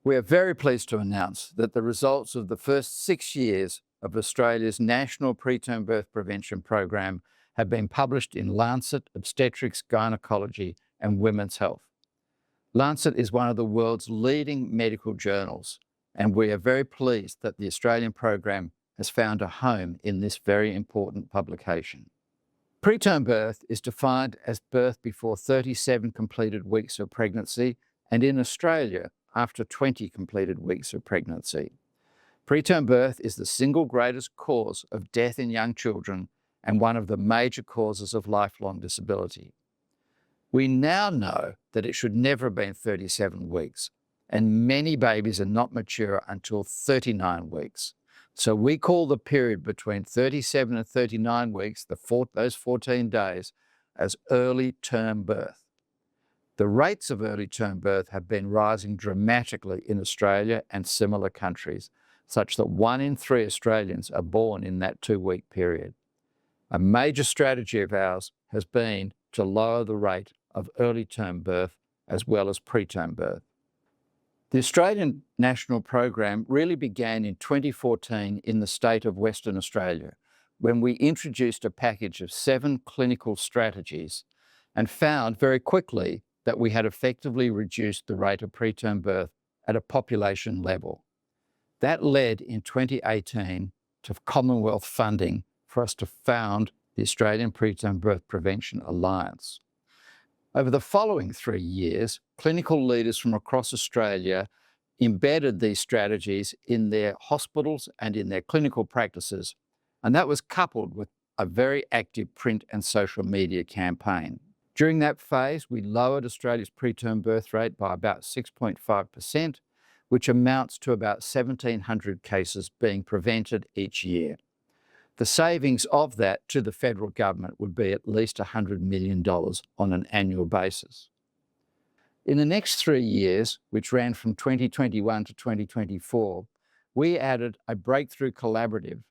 We are very pleased to announce that the results of the first 6 years of Australia's National Preterm Birth Prevention Program have been published in Lancet Obstetrics, Gynecology and Women's Health. Lancet is one of the world's leading medical journals, and we are very pleased that the Australian program has found a home in this very important publication. Preterm birth is defined as birth before 37 completed weeks of pregnancy, and in Australia, after 20 completed weeks of pregnancy. Preterm birth is the single greatest cause of death in young children and one of the major causes of lifelong disability. We now know that it should never have been 37 weeks, and many babies are not mature until 39 weeks. So we call the period between 37 and 39 weeks, those 14 days, as early term birth. The rates of early term birth have been rising dramatically in Australia and similar countries, such that 1 in 3 Australians are born in that 2-week period. A major strategy of ours has been to lower the rate of early term birth as well as preterm birth. The Australian National Program really began in 2014 in the state of Western Australia, when we introduced a package of 7 clinical strategies and found very quickly that we had effectively reduced the rate of preterm birth at a population level. That led in 2018 to Commonwealth funding for us to found the Australian Preterm Birth Prevention Alliance. Over the following 3 years, clinical leaders from across Australia embedded these strategies in their hospitals and in their clinical practices, and that was coupled with a very active print and social media campaign. During that phase, we lowered Australia's preterm birth rate by about 6.5%, which amounts to about 1,700 cases being prevented each year. The savings of that to the federal government would be at least $100 million on an annual basis. In the next 3 years, which ran from 2021 to 2024, we added a breakthrough collaborative.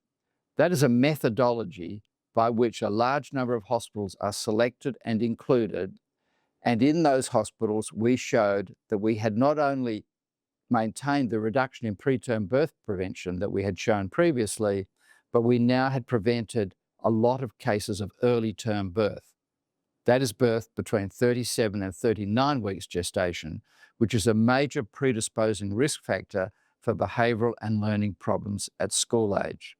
That is a methodology by which a large number of hospitals are selected and included. And in those hospitals, we showed that we had not only maintained the reduction in preterm birth prevention that we had shown previously, but we now had prevented a lot of cases of early term birth. That is birth between 37 and 39 weeks gestation, which is a major predisposing risk factor for behavioural and learning problems at school age.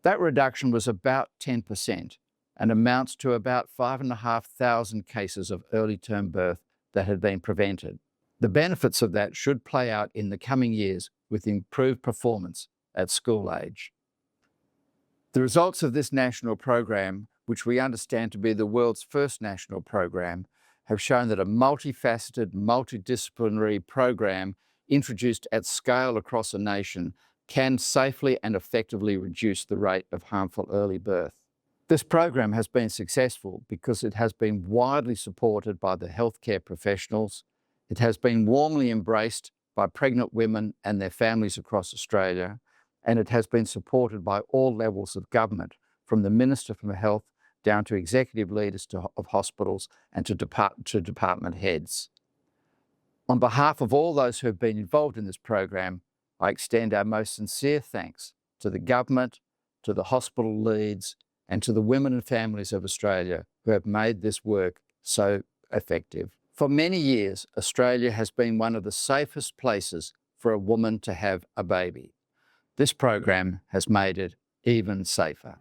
That reduction was about 10% and amounts to about 5,500 cases of early term birth that had been prevented. The benefits of that should play out in the coming years with improved performance at school age. The results of this national program, which we understand to be the world's first national program, have shown that a multifaceted, multidisciplinary program introduced at scale across a nation can safely and effectively reduce the rate of harmful early birth. This program has been successful because it has been widely supported by the healthcare professionals. It has been warmly embraced by pregnant women and their families across Australia, and it has been supported by all levels of government, from the Minister for Health down to executive leaders of hospitals and to department heads. On behalf of all those who have been involved in this program, I extend our most sincere thanks to the government, to the hospital leads, and to the women and families of Australia who have made this work so effective. For many years, Australia has been one of the safest places for a woman to have a baby. This program has made it even safer.